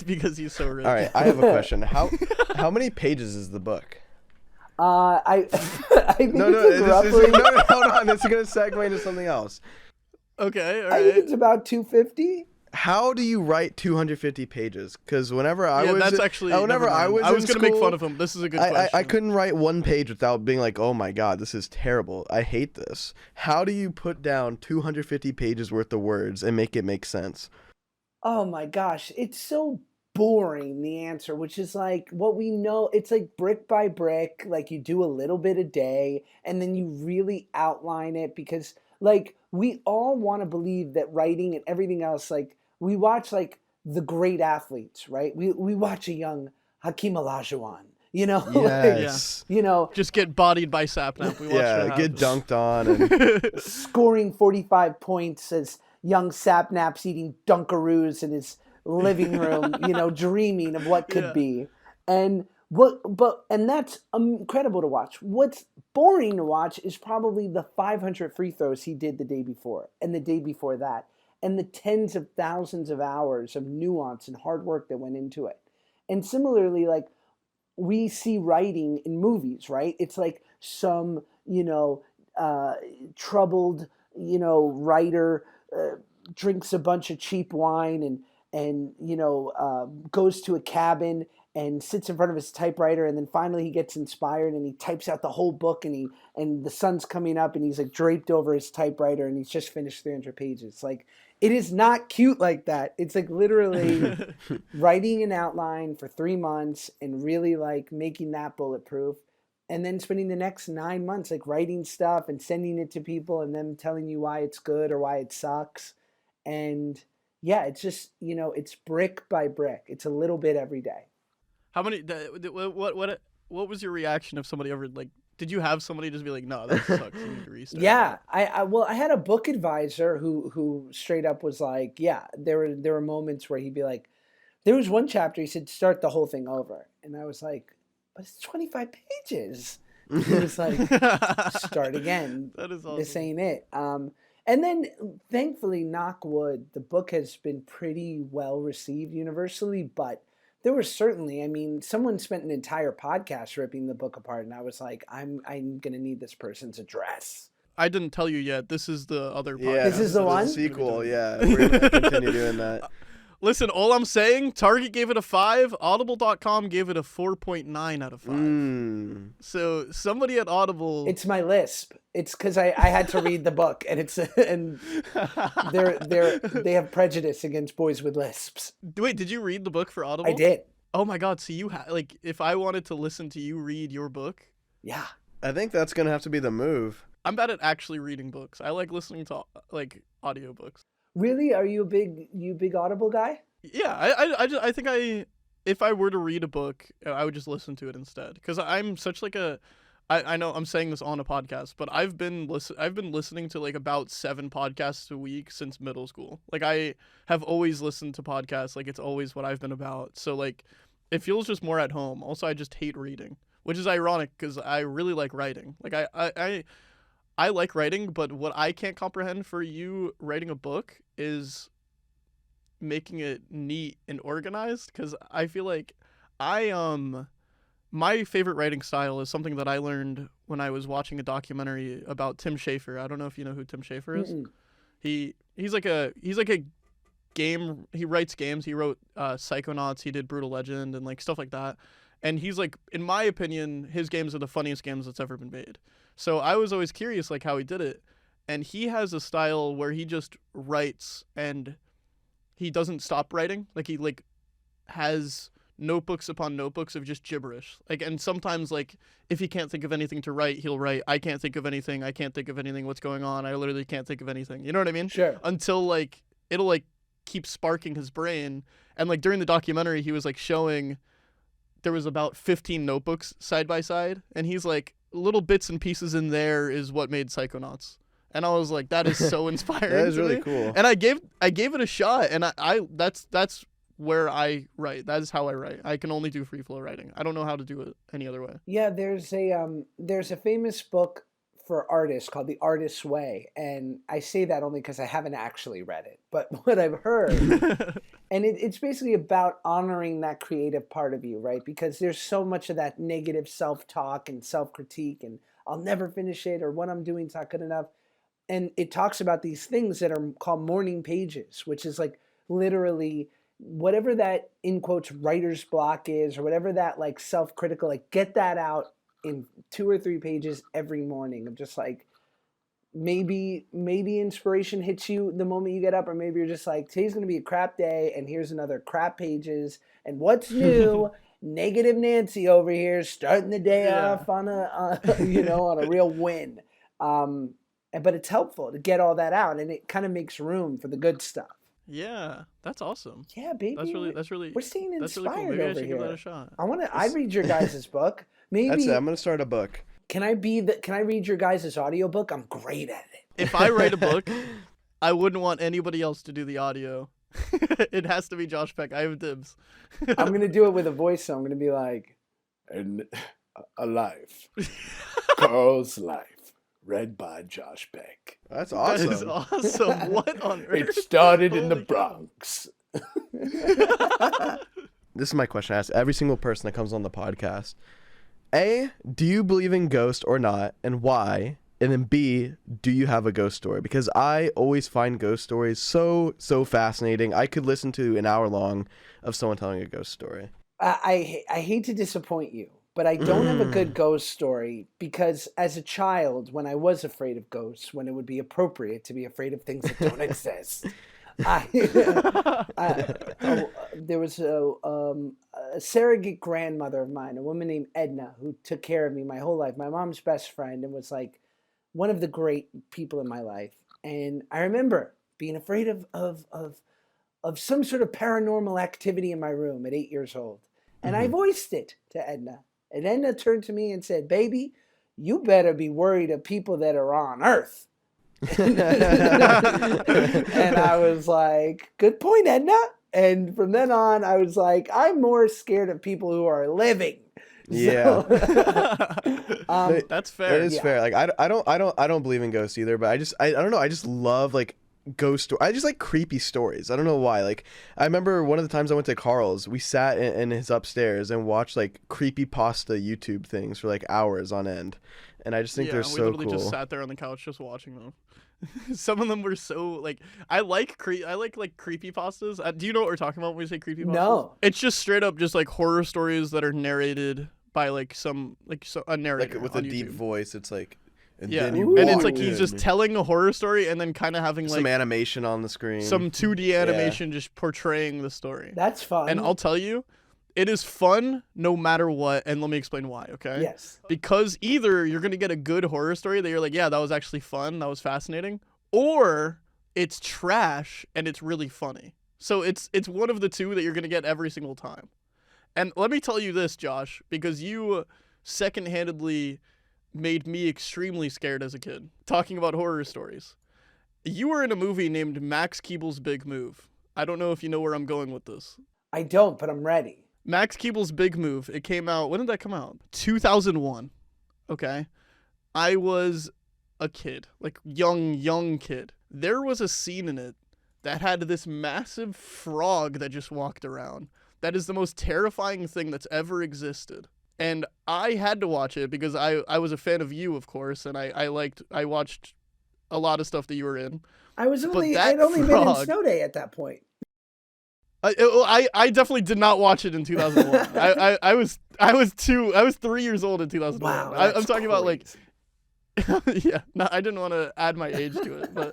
Because he's so rich. All right, I have a question. How many pages is the book? I think no, hold on. This is gonna segue into something else. Okay, all right. I think it's about 250. How do you write 250 pages? Because whenever I was gonna make fun of him. This is a good question. I couldn't write one page without being like, oh my god, this is terrible. I hate this. How do you put down 250 pages worth of words and make it make sense? Oh my gosh, it's so boring, the answer, which is like what we know. It's like brick by brick, like you do a little bit a day and then you really outline it because like we all want to believe that writing and everything else, like we watch like the great athletes, right? We watch a young Hakeem Olajuwon, Yes. Like, just get bodied by Sapnap. We watch get dunked on and scoring 45 points as young Sapnap's eating Dunkaroos in his living room, dreaming of what could be. And that's incredible to watch. What's boring to watch is probably the 500 free throws he did the day before and the day before that, and the tens of thousands of hours of nuance and hard work that went into it. And similarly, like we see writing in movies, right? It's like some, troubled, writer drinks a bunch of cheap wine and goes to a cabin and sits in front of his typewriter, and then finally he gets inspired and he types out the whole book and the sun's coming up and he's like draped over his typewriter and he's just finished 300 pages. Like it is not cute like that. It's like literally writing an outline for 3 months and really like making that bulletproof. And then spending the next 9 months like writing stuff and sending it to people and them telling you why it's good or why it sucks. And yeah, it's just, it's brick by brick. It's a little bit every day. How many? What was your reaction if somebody ever like? Did you have somebody just be like, "No, that sucks. You need to restart"? Yeah, I had a book advisor who straight up was like, yeah, there were moments where he'd be like, there was one chapter he said start the whole thing over, and I was like, but it's 25 pages. He was like, start again. That is awesome. This ain't it. And then thankfully, knock wood, the book has been pretty well received universally, but there was certainly, I mean, someone spent an entire podcast ripping the book apart, and I was like, I'm gonna need this person's address. I didn't tell you yet. This is the other podcast. Yeah, this is the one? Sequel, yeah. We're gonna continue doing that. Listen, all I'm saying, Target gave it a 5, Audible.com gave it a 4.9 out of 5. So somebody at Audible... It's my lisp. It's because I had to read the book, and they have prejudice against boys with lisps. Wait, did you read the book for Audible? I did. Oh my God, so you like, if I wanted to listen to you read your book... Yeah. I think that's going to have to be the move. I'm bad at actually reading books. I like listening to, like, audiobooks. Really? Are you a big Audible guy? Yeah, I think if I were to read a book, I would just listen to it instead. Because I'm such like I know I'm saying this on a podcast, but I've been listening to like about 7 podcasts a week since middle school. Like I have always listened to podcasts. Like it's always what I've been about. So like it feels just more at home. Also, I just hate reading, which is ironic because I really like writing. Like I like writing, but what I can't comprehend for you writing a book is making it neat and organized, because I feel like my favorite writing style is something that I learned when I was watching a documentary about Tim Schafer. I don't know if you know who Tim Schafer is. Mm-mm. He's like a game. He writes games. He wrote Psychonauts. He did Brutal Legend and like stuff like that. And he's like, in my opinion, his games are the funniest games that's ever been made. So I was always curious like how he did it. And he has a style where he just writes and he doesn't stop writing. Like he like has notebooks upon notebooks of just gibberish. Like, and sometimes like if he can't think of anything to write, he'll write, I can't think of anything. What's going on? I literally can't think of anything. You know what I mean? Sure. Until like it'll like keep sparking his brain. And like during the documentary, he was like showing there was about 15 notebooks side by side, and he's like, little bits and pieces in there is what made Psychonauts. And I was like, that is so inspiring. That is really cool. And I gave it a shot, and I that's where I write. That is how I write. I can only do free flow writing. I don't know how to do it any other way. Yeah, there's a famous book for artists called The Artist's Way, and I say that only because I haven't actually read it. But what I've heard, and it's basically about honoring that creative part of you, right? Because there's so much of that negative self-talk and self-critique, and I'll never finish it, or what I'm doing is not good enough. And it talks about these things that are called morning pages, which is like literally whatever that, in quotes, writer's block is, or whatever that like self-critical, like get that out in 2 or 3 pages every morning of just like, maybe inspiration hits you the moment you get up, or maybe you're just like, today's going to be a crap day and here's another crap pages. And what's new? Negative Nancy over here starting the day off on a on a real win. But it's helpful to get all that out, and it kind of makes room for the good stuff. Yeah, that's awesome. Yeah, baby. That's really. We're staying inspired really cool. Maybe over I should here. give that a shot. I read your guys' book. Maybe That's it. I'm gonna start a book. Can I read your guys' audiobook? I'm great at it. If I write a book, I wouldn't want anybody else to do the audio. It has to be Josh Peck. I have dibs. I'm gonna do it with a voice, so I'm gonna be like, "And a life, Carl's life." Read by Josh Peck. That's awesome. That is awesome. What on earth? It started in the Bronx. This is my question I ask every single person that comes on the podcast. A, do you believe in ghosts or not, and why? And then B, do you have a ghost story? Because I always find ghost stories so fascinating. I could listen to an hour long of someone telling a ghost story. I hate to disappoint you, but I don't have a good ghost story, because as a child, when I was afraid of ghosts, when it would be appropriate to be afraid of things that don't exist, there was a surrogate grandmother of mine, a woman named Edna, who took care of me my whole life, my mom's best friend, and was like one of the great people in my life. And I remember being afraid of of some sort of paranormal activity in my room at 8 years old. And I voiced it to Edna. And Edna turned to me and said, baby, you better be worried of people that are on Earth. And I was like, good point, Edna. And from then on, I was like, I'm more scared of people who are living. Yeah. That's fair. It is fair. Like I don't believe in ghosts either, but I don't know. I just love like ghost stories. I just like creepy stories. I don't know why. Like I remember one of the times I went to Carl's, we sat in his upstairs and watched like creepypasta YouTube things for like hours on end. And I just think they're so cool. We literally just sat there on the couch just watching them. Some of them were so like I like creepypastas. Do you know what we're talking about when we say creepypastas? No. It's just straight up just like horror stories that are narrated by like a narrator like with a deep voice. It's like and it's like he's just telling a horror story and then kind of having like some animation on the screen, some 2D animation just portraying the story. That's fun. And I'll tell you, it is fun no matter what, and let me explain why, okay? Yes. Because either you're going to get a good horror story that you're like, yeah, that was actually fun, that was fascinating, or it's trash and it's really funny. So it's one of the two that you're going to get every single time. And let me tell you this, Josh, because you second-handedly made me extremely scared as a kid, talking about horror stories. You were in a movie named Max Keeble's Big Move. I don't know if you know where I'm going with this. I don't, but I'm ready. Max Keeble's Big Move. It came out. When did that come out? 2001. Okay. I was a kid, like young kid. There was a scene in it that had this massive frog that just walked around. That is the most terrifying thing that's ever existed. And I had to watch it because I was a fan of you, of course, and I watched a lot of stuff that you were in. I'd only been in Snow Day at that point. I definitely did not watch it in 2001. I was 3 years old in 2001. Wow, I'm talking about like yeah, no, I didn't want to add my age to it, but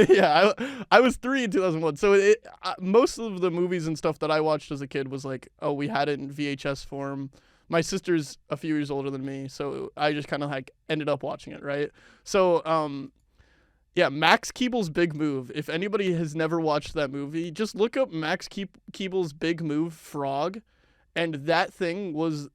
yeah, I was 3 in 2001. So most of the movies and stuff that I watched as a kid was like, oh, we had it in VHS form. My sister's a few years older than me, so I just kind of like ended up watching it, right? So yeah, Max Keeble's Big Move. If anybody has never watched that movie, just look up Max Keeble's Big Move Frog, and that thing was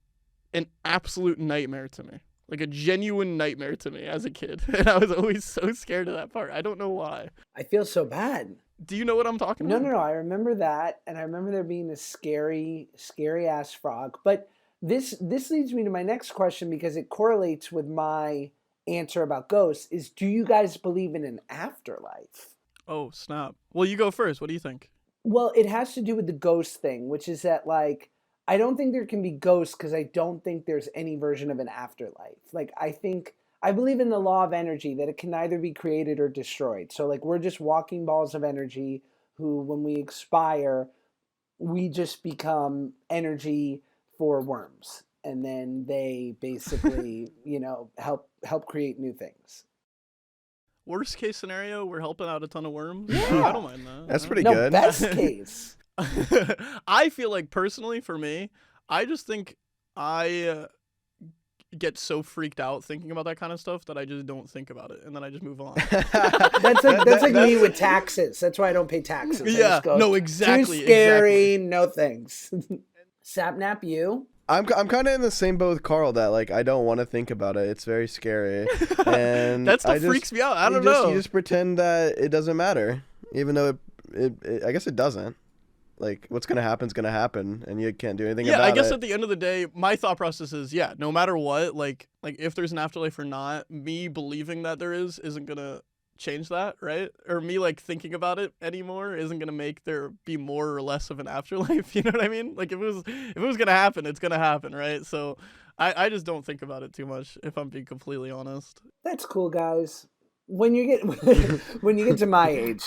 an absolute nightmare to me. Like a genuine nightmare to me as a kid. And I was always so scared of that part. I don't know why. I feel so bad. Do you know what I'm talking about? No. I remember that, and I remember there being a scary ass frog. But this leads me to my next question because it correlates with my answer about ghosts. Is do you guys believe in an afterlife? Oh, snap. Well, you go first. What do you think? Well, it has to do with the ghost thing, which is that like I don't think there can be ghosts because I don't think there's any version of an afterlife. Like, I believe in the law of energy, that it can neither be created or destroyed. So, like, we're just walking balls of energy who, when we expire, we just become energy for worms. And then they basically, help create new things. Worst case scenario, we're helping out a ton of worms. Yeah. I don't mind that. That's pretty good. Best case. I feel like personally for me, I just think I get so freaked out thinking about that kind of stuff that I just don't think about it and then I just move on. That's like me with taxes. That's why I don't pay taxes. Yeah, no, exactly. Too scary, no thanks. Sapnap, you? I'm kind of in the same boat with Carl that like I don't want to think about it. It's very scary, and that stuff freaks me out. I don't know. You just pretend that it doesn't matter, even though it I guess it doesn't. Like what's gonna happen is gonna happen, and you can't do anything about it. Yeah, I guess at the end of the day, my thought process is no matter what, like if there's an afterlife or not, me believing that there isn't gonna change that, right? Or me like thinking about it anymore isn't gonna make there be more or less of an afterlife. You know what I mean? Like if it was gonna happen, it's gonna happen, right? So I just don't think about it too much, if I'm being completely honest. That's cool, guys. When you get to my age,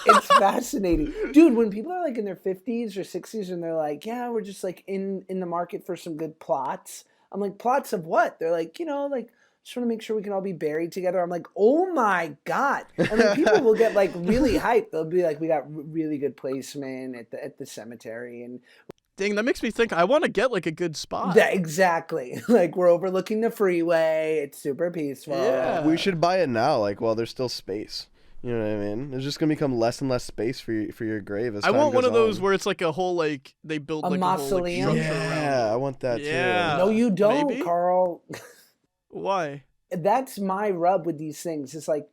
it's fascinating, dude. When people are like in their 50s or 60s and they're like, yeah, we're just like in the market for some good plots. I'm like, plots of what? They're like, like just want to make sure we can all be buried together. I'm like, oh my god! I mean, people will get like really hyped. They'll be like, we got really good placement at the cemetery and. Dang, that makes me think I want to get like a good spot. Yeah, exactly. Like we're overlooking the freeway. It's super peaceful. Yeah. We should buy it now, like while there's still space. You know what I mean? There's just gonna become less and less space for your grave as I time want one goes of those on. where it's like a whole like they build A like a whole like, mausoleum? structure around Yeah, it. I want that Yeah. No, you don't, maybe? Carl. Why? That's my rub with these things. It's like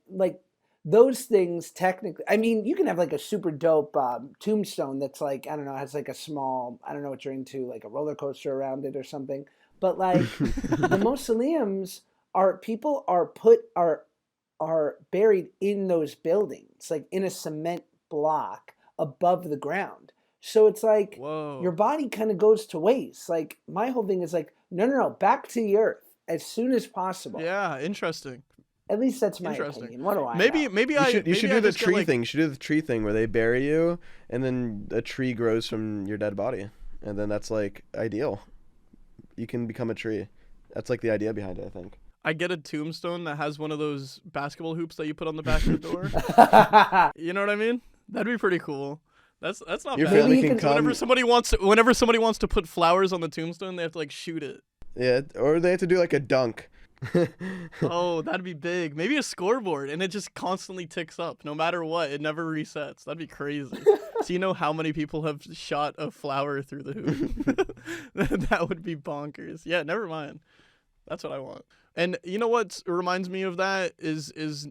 those things technically. I mean, you can have like a super dope tombstone that's like, I don't know, has like a small, I don't know what you're into, like a roller coaster around it or something. But like the mausoleums people are buried in those buildings, like in a cement block above the ground. So it's like Whoa. your body kind of goes to waste. Like my whole thing is like, no, back to the earth as soon as possible. Yeah, interesting. At least that's my Interesting. opinion. What do I Maybe know? maybe You should do the just get, tree like, thing. You should do the tree thing where they bury you, and then a tree grows from your dead body, and then that's like ideal. You can become a tree. That's like the idea behind it, I think. I get a tombstone that has one of those basketball hoops that you put on the back of the door. You know what I mean? That'd be pretty cool. That's not Your bad. family can can come. Whenever somebody wants to put flowers on the tombstone, they have to like shoot it. Yeah, or they have to do like a dunk. Oh, that'd be big. Maybe a scoreboard, and it just constantly ticks up. No matter what, it never resets. That'd be crazy. So you know how many people have shot a flower through the hoop? That would be bonkers. Yeah, never mind. That's what I want. And you know what reminds me of that is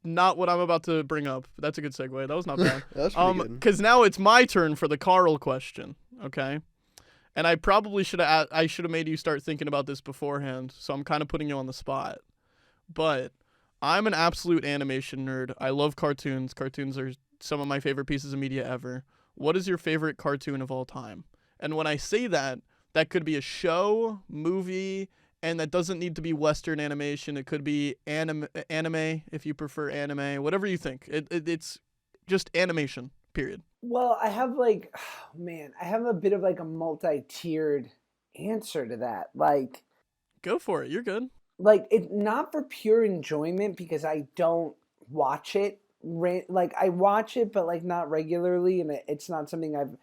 not what I'm about to bring up. That's a good segue. That was not bad. That's pretty good. Because now it's my turn for the Karl question. Okay. And I probably should have made you start thinking about this beforehand, so I'm kind of putting you on the spot. But I'm an absolute animation nerd. I love cartoons. Cartoons are some of my favorite pieces of media ever. What is your favorite cartoon of all time? And when I say that, that could be a show, movie, and that doesn't need to be Western animation. It could be anime if you prefer anime, whatever you think. It's just animation, period. Well, I have like, oh, man, I have a bit of like a multi-tiered answer to that. Like, go for it. You're good. Like it not for pure enjoyment because I don't watch it. Like I watch it, but like not regularly, and it's not something I've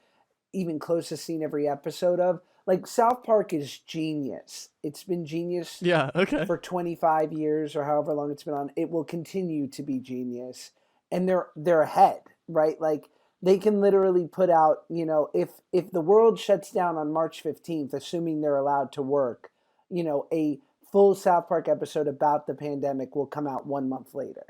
even close to seen every episode of. Like South Park is genius. It's been genius. Yeah. Okay. For 25 years or however long it's been on. It will continue to be genius, and they're ahead, right? Like. They can literally put out, if the world shuts down on March 15th, assuming they're allowed to work, a full South Park episode about the pandemic will come out 1 month later.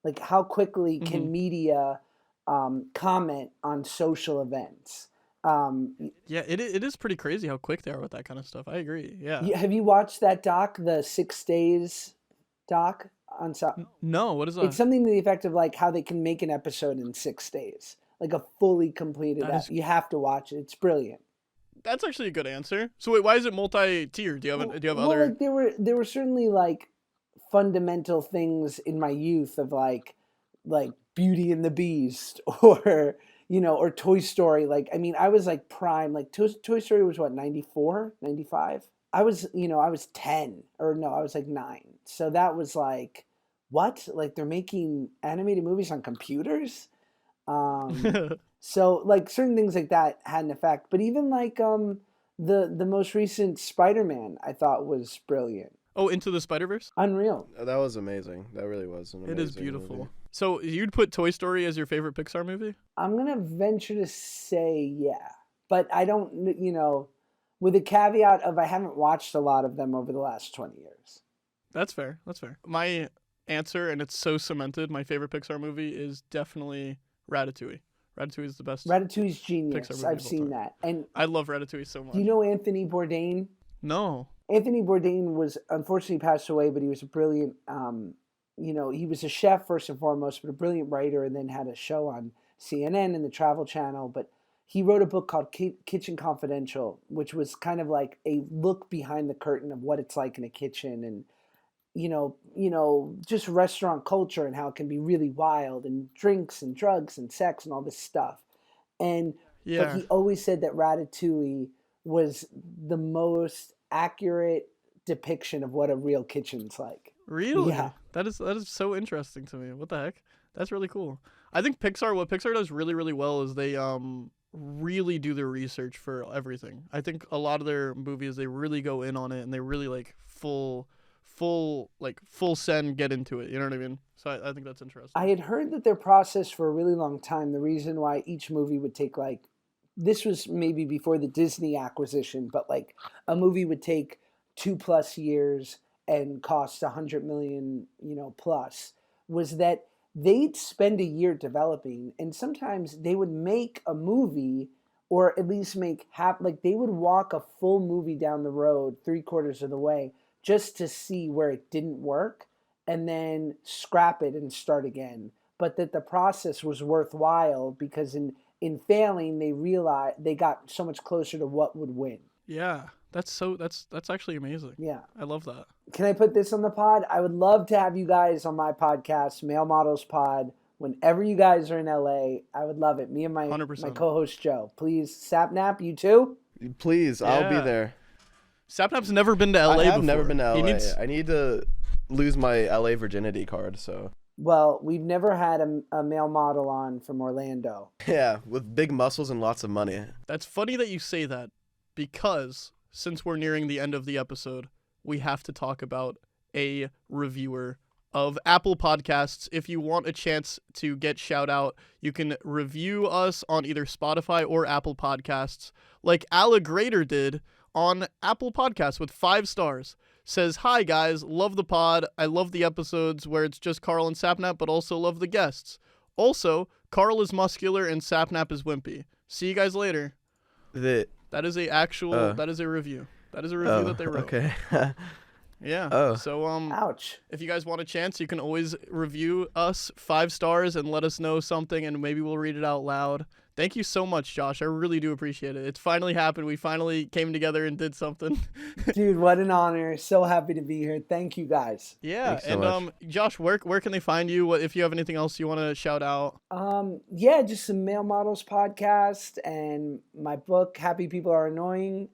Like, how quickly can media comment on social events? Yeah, it is pretty crazy how quick they are with that kind of stuff. I agree. Yeah. Have you watched that doc, the 6 Days doc on South? No, what is that? It's something to the effect of like how they can make an episode in 6 days. Like a fully completed You have to watch it. It's brilliant. That's actually a good answer. So wait, why is it multi-tiered? Do you have other? Like there were certainly like fundamental things in my youth of like Beauty and the Beast or or Toy Story. Like I mean, I was like prime. Like Toy Story was what 94, 95. I was I was 10 or no, I was like 9. So that was like what? Like they're making animated movies on computers. So like certain things like that had an effect, but even like the most recent Spider-Man I thought was brilliant. Oh, Into the Spider-Verse? Unreal. That was amazing. That really was an amazing It is beautiful. movie. So you'd put Toy Story as your favorite Pixar movie? I'm gonna venture to say yeah, but I don't with a caveat of I haven't watched a lot of them over the last 20 years. That's fair. My answer, and it's so cemented, my favorite Pixar movie is definitely Ratatouille. Ratatouille is the best. Ratatouille's genius. Pixar movie I've of all seen time. that. And I love Ratatouille so much. do you know Anthony Bourdain? No. Anthony Bourdain was unfortunately passed away, but he was a brilliant, he was a chef first and foremost, but a brilliant writer, and then had a show on CNN and the Travel Channel. But he wrote a book called Kitchen Confidential, which was kind of like a look behind the curtain of what it's like in a kitchen and just restaurant culture and how it can be really wild and drinks and drugs and sex and all this stuff. And but he always said that Ratatouille was the most accurate depiction of what a real kitchen's like. Really? Yeah. That is so interesting to me. What the heck? That's really cool. I think what Pixar does really, really well is they really do their research for everything. I think a lot of their movies, they really go in on it and they really like full full send get into it. You know what I mean? So I think that's interesting. I had heard that their process for a really long time, the reason why each movie would take like, this was maybe before the Disney acquisition, but like a movie would take 2+ years and cost 100 million, plus, was that they'd spend a year developing, and sometimes they would make a movie, or at least make they would walk a full movie down the road 3/4 of the way just to see where it didn't work and then scrap it and start again. But that the process was worthwhile because in failing, they realized they got so much closer to what would win. Yeah, that's actually amazing. Yeah. I love that. Can I put this on the pod? I would love to have you guys on my podcast, Male Models Pod. Whenever you guys are in LA, I would love it. Me and my 100%. my co-host Joe. Please, Sapnap, you too? Please, I'll be there. Sapnap's never been to LA before. I have never been to LA. Needs... I need to lose my LA virginity card, so. Well, we've never had a male model on from Orlando. Yeah, with big muscles and lots of money. That's funny that you say that, because since we're nearing the end of the episode, we have to talk about a reviewer of Apple Podcasts. If you want a chance to get shout out, you can review us on either Spotify or Apple Podcasts, like Allegrator did on Apple Podcasts with 5 stars. Says, "Hi guys, love the pod. I love the episodes where it's just Karl and Sapnap, but also love the guests. Also, Karl is muscular and Sapnap is wimpy. See you guys later." That is a actual. That is a review. That is a review that they wrote. Okay. Yeah. Oh. So ouch. If you guys want a chance, you can always review us 5 stars and let us know something, and maybe we'll read it out loud. Thank you so much, Josh. I really do appreciate it. It's finally happened. We finally came together and did something. Dude, what an honor. So happy to be here. Thank you guys. Yeah. And Josh, where can they find you? What if you have anything else you want to shout out? Yeah, just some Male Models podcast and my book, Happy People Are Annoying.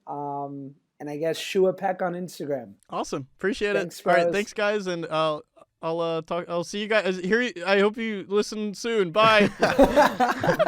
And I guess Peck on Instagram. Awesome. Appreciate Thanks, it. All right, bros. thanks guys, and I'll see you guys here. I hope you listen soon. Bye.